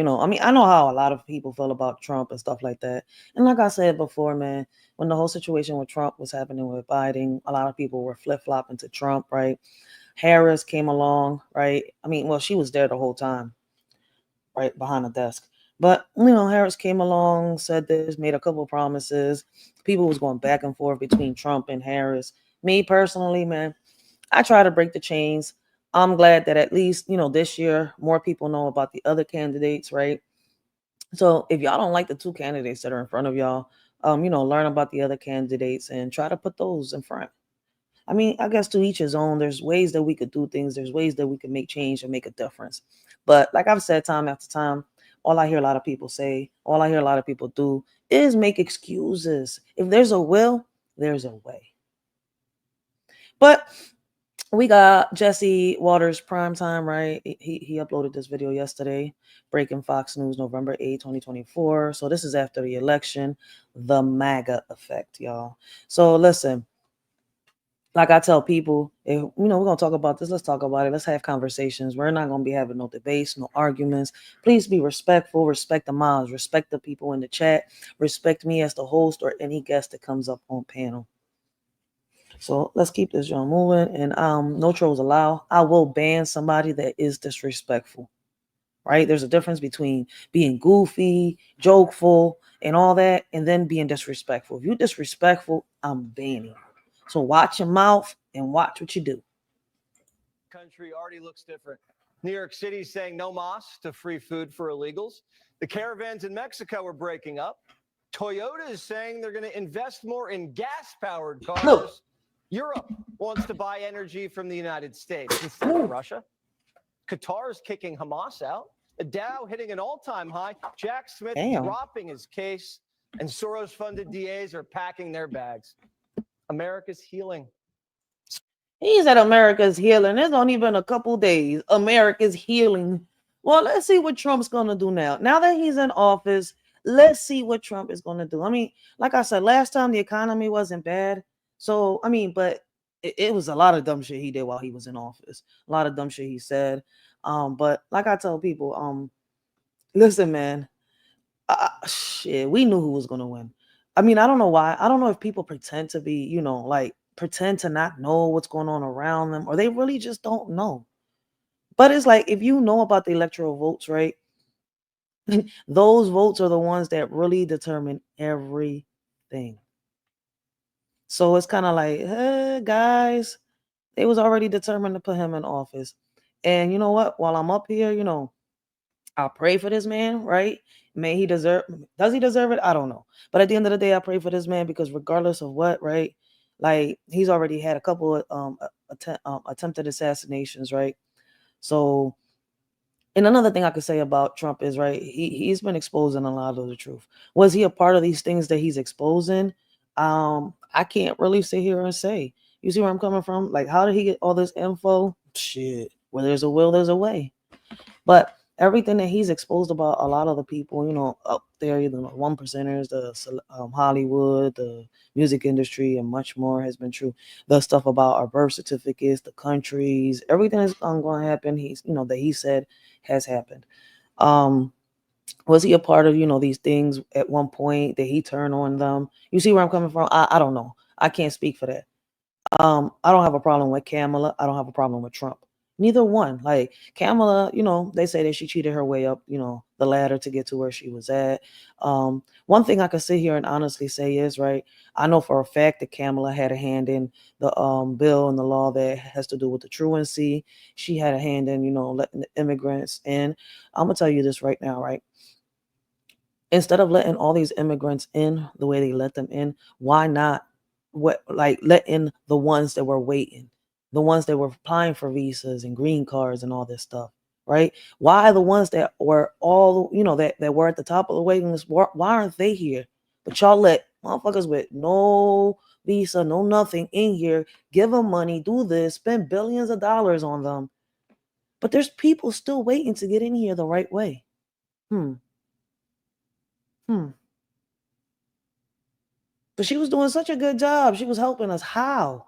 I mean, I know how a lot of people feel about Trump and stuff like that. And like I said before, man, when the whole situation with Trump was happening with Biden, a lot of people were flip-flopping to Trump, right? Harris came along, right? I mean, well, she was there the whole time, right behind the desk. But Harris came along, said this, made a couple promises. People was going back and forth between Trump and Harris. Me personally, man, I try to break the chains. I'm glad that at least, this year more people know about the other candidates, right? So if y'all don't like the two candidates that are in front of y'all, learn about the other candidates and try to put those in front. I mean, I guess to each his own. There's ways that we could do things. There's ways that we could make change and make a difference. But like I've said time after time, all I hear a lot of people say, all I hear a lot of people do is make excuses. If there's a will, there's a way. But we got Jesse Waters prime time, right? He uploaded this video yesterday, breaking Fox News November 8, 2024. So this is after the election, the MAGA effect, y'all. So listen, like I tell people, if we're gonna talk about this, let's talk about it. Let's have conversations. We're not gonna be having no debates, no arguments. Please be respectful, respect the mods, respect the people in the chat, respect me as the host or any guest that comes up on panel. So let's keep this joint moving. And no trolls allowed. I will ban somebody that is disrespectful. Right? There's a difference between being goofy, jokeful, and all that, and then being disrespectful. If you're disrespectful, I'm banning. So watch your mouth and watch what you do. Country already looks different. New York City saying no mas to free food for illegals. The caravans in Mexico are breaking up. Toyota is saying they're going to invest more in gas-powered cars. No. Europe wants to buy energy from the United States instead of Russia. Qatar is kicking Hamas out. The Dow hitting an all-time high. Jack Smith dropping his case. And Soros-funded DAs are packing their bags. America's healing. He said America's healing. It's only been a couple days. America's healing. Well, let's see what Trump's going to do now. Now that he's in office, let's see what Trump is going to do. I mean, like I said, last time the economy wasn't bad. So, I mean, but it was a lot of dumb shit he did while he was in office. A lot of dumb shit he said. But like I tell people, listen, man, shit, we knew who was going to win. I mean, I don't know why. I don't know if people pretend to be, like pretend to not know what's going on around them, or they really just don't know. But it's like, if you know about the electoral votes, right? Those votes are the ones that really determine everything. So it's kind of like, hey, guys, they was already determined to put him in office. And you know what? While I'm up here, I'll pray for this man, right? May he does he deserve it? I don't know. But at the end of the day, I pray for this man because regardless of what, right? Like, he's already had a couple of attempted assassinations, right? So, and another thing I could say about Trump is, right, he's been exposing a lot of the truth. Was he a part of these things that he's exposing? I can't really sit here and say. You see where I'm coming from? Like, how did he get all this info? Shit. Where there's a will, there's a way. But everything that he's exposed about a lot of the people, up there, the one percenters, the Hollywood, the music industry, and much more has been true. The stuff about our birth certificates, the countries, everything that's going to happen. That he said has happened. Was he a part of these things at one point? Did he turn on them? You see where I'm coming from? I don't know. I can't speak for that. I don't have a problem with Kamala. I don't have a problem with Trump. Neither one. Like Kamala, they say that she cheated her way up, the ladder to get to where she was at. One thing I can sit here and honestly say is, right, I know for a fact that Kamala had a hand in the bill and the law that has to do with the truancy. She had a hand in, letting the immigrants in. I'm gonna tell you this right now, right? Instead of letting all these immigrants in the way they let them in, why not let in the ones that were waiting, the ones that were applying for visas and green cards and all this stuff, right? Why the ones that were all, that were at the top of the waiting list, why aren't they here? But y'all let motherfuckers with no visa, no nothing in here, give them money, do this, spend billions of dollars on them. But there's people still waiting to get in here the right way. Hmm. But she was doing such a good job. She was helping us. How?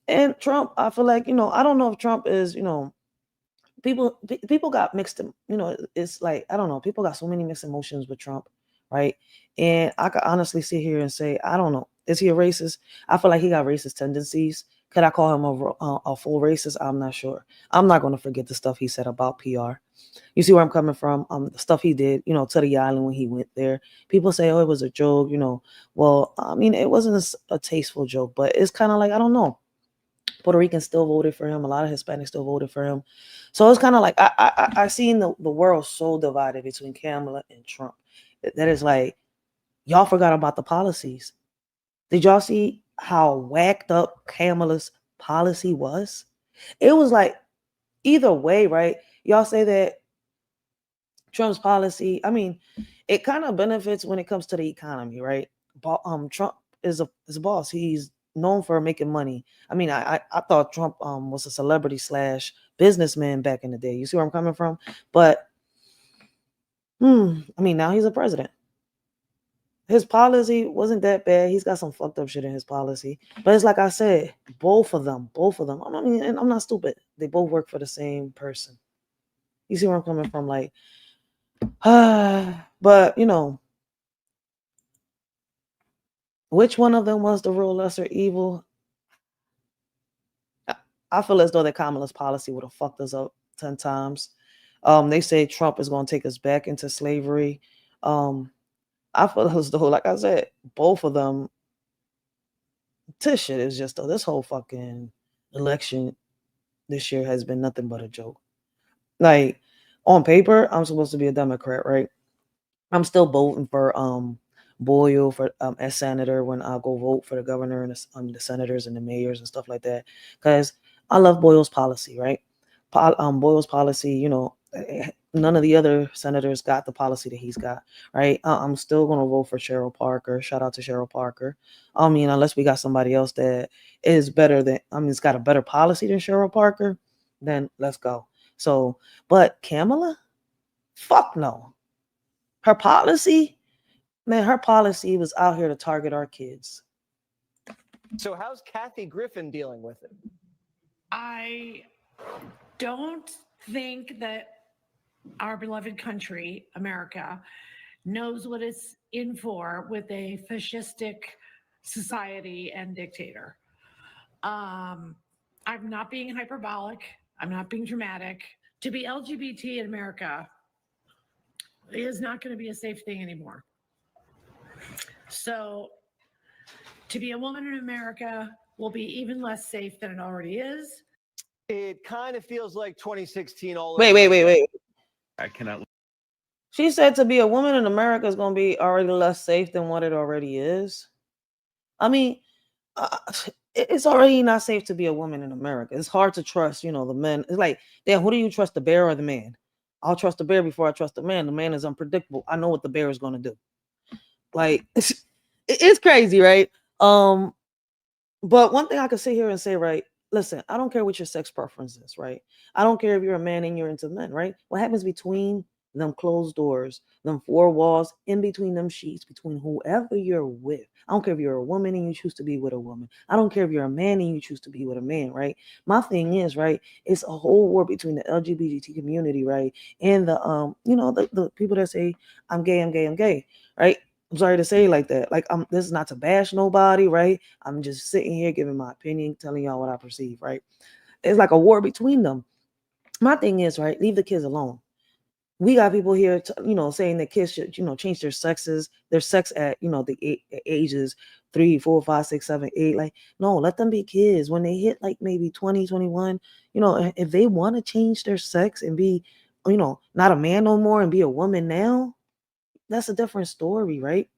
And Trump, I feel like, I don't know if Trump is, people got mixed, it's like, I don't know, people got so many mixed emotions with Trump, right? And I could honestly sit here and say, I don't know, is he a racist? I feel like he got racist tendencies. Could I call him a full racist? I'm not sure. I'm not going to forget the stuff he said about PR. You see where I'm coming from? The stuff he did, to the island when he went there. People say, oh, it was a joke, Well, I mean, it wasn't a tasteful joke, but it's kind of like, I don't know. Puerto Ricans still voted for him. A lot of Hispanics still voted for him. So it's kind of like I seen the world so divided between Kamala and Trump. That is like, y'all forgot about the policies. Did y'all see how whacked up Kamala's policy was? It was like, either way, right? Y'all say that Trump's policy, I mean, it kind of benefits when it comes to the economy, right? Trump is a boss. He's known for making money. I mean, I thought Trump was a celebrity / businessman back in the day. You see where I'm coming from? But I mean, now he's a president. His policy wasn't that bad. He's got some fucked up shit in his policy. But it's like I said, both of them. I mean, and I'm not stupid. They both work for the same person. You see where I'm coming from? Like, but which one of them was the real lesser evil? I feel as though that Kamala's policy would have fucked us up 10 times. They say Trump is going to take us back into slavery. I feel as though, like I said, both of them, this shit is just, this whole fucking election this year has been nothing but a joke. Like, on paper, I'm supposed to be a Democrat, right? I'm still voting for Boyle for as senator when I go vote for the governor and the senators and the mayors and stuff like that, because I love Boyle's policy, right? Boyle's policy, none of the other senators got the policy that he's got, right? I'm still gonna vote for Cheryl Parker. Shout out to Cheryl Parker. I mean, unless we got somebody else that is better than, it's got a better policy than Cheryl Parker, then let's go. So, but Kamala, fuck no. Her policy was out here to target our kids. So how's Kathy Griffin dealing with it? I don't think that our beloved country, America, knows what it's in for with a fascistic society and dictator. I'm not being hyperbolic. I'm not being dramatic. To be LGBT in America is not going to be a safe thing anymore. So to be a woman in America will be even less safe than it already is. It kind of feels like 2016 all over. Wait. I cannot. She said to be a woman in America is going to be already less safe than what it already is. I mean, it's already not safe to be a woman in America. It's hard to trust, the men. It's like, damn, who do you trust, the bear or the man? I'll trust the bear before I trust the man. The man is unpredictable. I know what the bear is going to do. Like, it's crazy, right? But one thing I can sit here and say, right? Listen, I don't care what your sex preference is, right? I don't care if you're a man and you're into men, right? What happens between them closed doors, them four walls, in between them sheets, between whoever you're with. I don't care if you're a woman and you choose to be with a woman. I don't care if you're a man and you choose to be with a man, right? My thing is, right, it's a whole war between the LGBT community, right? And the the people that say I'm gay, right? I'm sorry to say it like that. Like, this is not to bash nobody, right? I'm just sitting here giving my opinion, telling y'all what I perceive, right? It's like a war between them. My thing is, right, leave the kids alone. We got people here, saying that kids should, change their sex at, the ages 3, 4, 5, 6, 7, 8. Like, no, let them be kids. When they hit like maybe 20, 21, if they want to change their sex and be, not a man no more and be a woman now, that's a different story, right?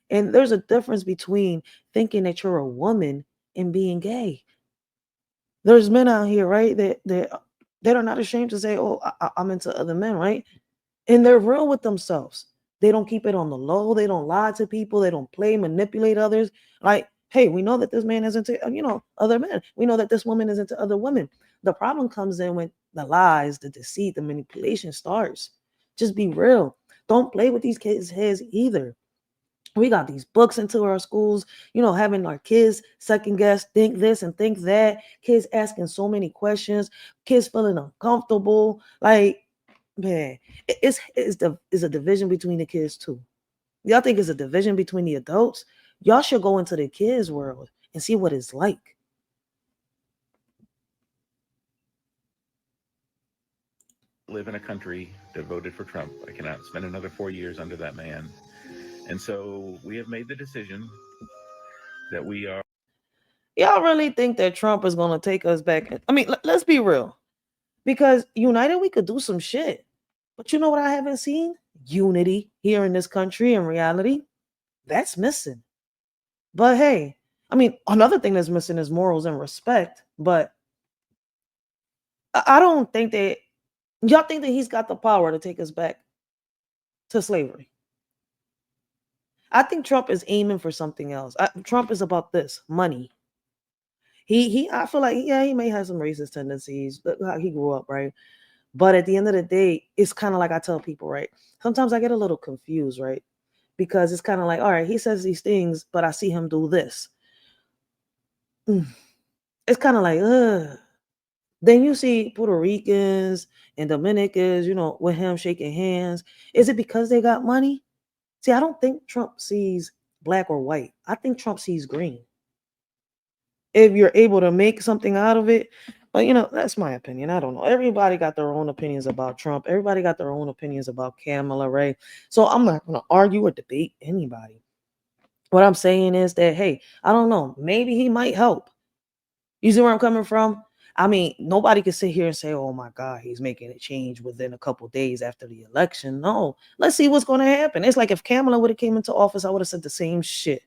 And there's a difference between thinking that you're a woman and being gay. There's men out here, right, that are not ashamed to say, oh, I'm into other men, right? And they're real with themselves. They don't keep it on the low. They don't lie to people. They don't manipulate others. Like, hey, we know that this man is into, other men. We know that this woman is into other women. The problem comes in when the lies, the deceit, the manipulation starts. Just be real. Don't play with these kids' heads either. We got these books into our schools, having our kids second guess, think this and think that. Kids asking so many questions, kids feeling uncomfortable. Like, man, it's a division between the kids too. Y'all think it's a division between the adults? Y'all should go into the kids' world and see what it's like. Live in a country that voted for Trump. I cannot spend another 4 years under that man. And so we have made the decision that we are. Y'all really think that Trump is going to take us back? I mean, let's be real. Because united, we could do some shit. But you know what I haven't seen? Unity here in this country in reality. That's missing. But hey, I mean, another thing that's missing is morals and respect. But I don't think that y'all think that he's got the power to take us back to slavery. I think Trump is aiming for something else. Trump is about this money. I feel like, yeah, he may have some racist tendencies. Look how he grew up, right? But at the end of the day, it's kind of like I tell people, right? Sometimes I get a little confused, right? Because it's kind of like, all right, he says these things, but I see him do this. It's kind of like, ugh. Then you see Puerto Ricans and Dominicans, with him shaking hands. Is it because they got money? See, I don't think Trump sees black or white. I think Trump sees green. If you're able to make something out of it. But, that's my opinion. I don't know. Everybody got their own opinions about Trump. Everybody got their own opinions about Kamala, right? So I'm not going to argue or debate anybody. What I'm saying is that, hey, I don't know. Maybe he might help. You see where I'm coming from? I mean, nobody can sit here and say, oh, my God, he's making a change within a couple days after the election. No. Let's see what's going to happen. It's like if Kamala would have came into office, I would have said the same shit.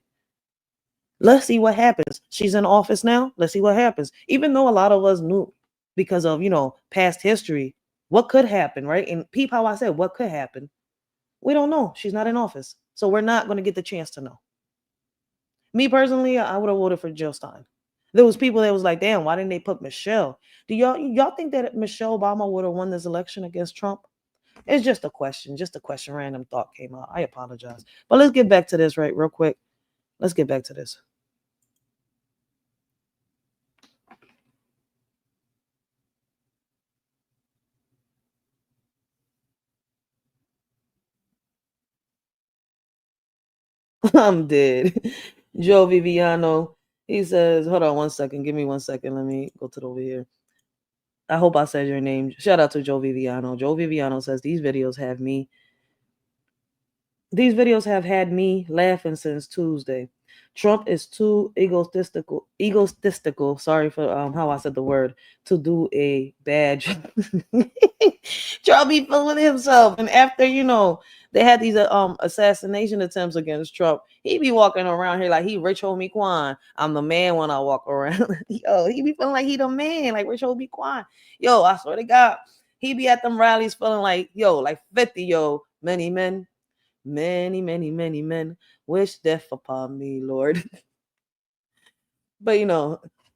Let's see what happens. She's in office now. Let's see what happens. Even though a lot of us knew because of, past history, what could happen, right? And peep how I said what could happen. We don't know. She's not in office. So we're not going to get the chance to know. Me personally, I would have voted for Jill Stein. There was people that was like, damn, why didn't they put Michelle? Do y'all think that Michelle Obama would have won this election against Trump? It's just a question. Random thought came out. I apologize. But let's get back to this, right, real quick. Let's get back to this. I'm dead. Joe Viviano. He says, hold on 1 second. Give me 1 second. Let me go to the over here. I hope I said your name. Shout out to Joe Viviano. Joe Viviano says these videos have had me laughing since Tuesday. Trump is too egotistical. Sorry for how I said the word, to do a bad job. Trump be feeling himself. And after, they had these assassination attempts against Trump, he be walking around here like he Rich Homie Quan. I'm the man when I walk around. Yo, he be feeling like he the man, like Rich Homie Quan. Yo, I swear to God, he be at them rallies feeling like, like 50, many men. Many, many, many men wish death upon me, Lord. But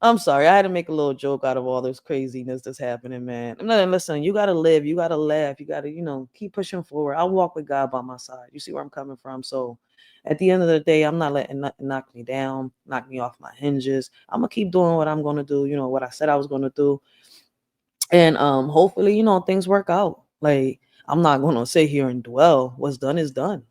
I'm sorry. I had to make a little joke out of all this craziness that's happening, man. Listen, you gotta live, you gotta laugh, you gotta, keep pushing forward. I'll walk with God by my side. You see where I'm coming from? So at the end of the day, I'm not letting nothing knock me down, knock me off my hinges. I'm gonna keep doing what I'm gonna do, what I said I was gonna do. And hopefully, things work out. Like, I'm not gonna sit here and dwell. What's done is done.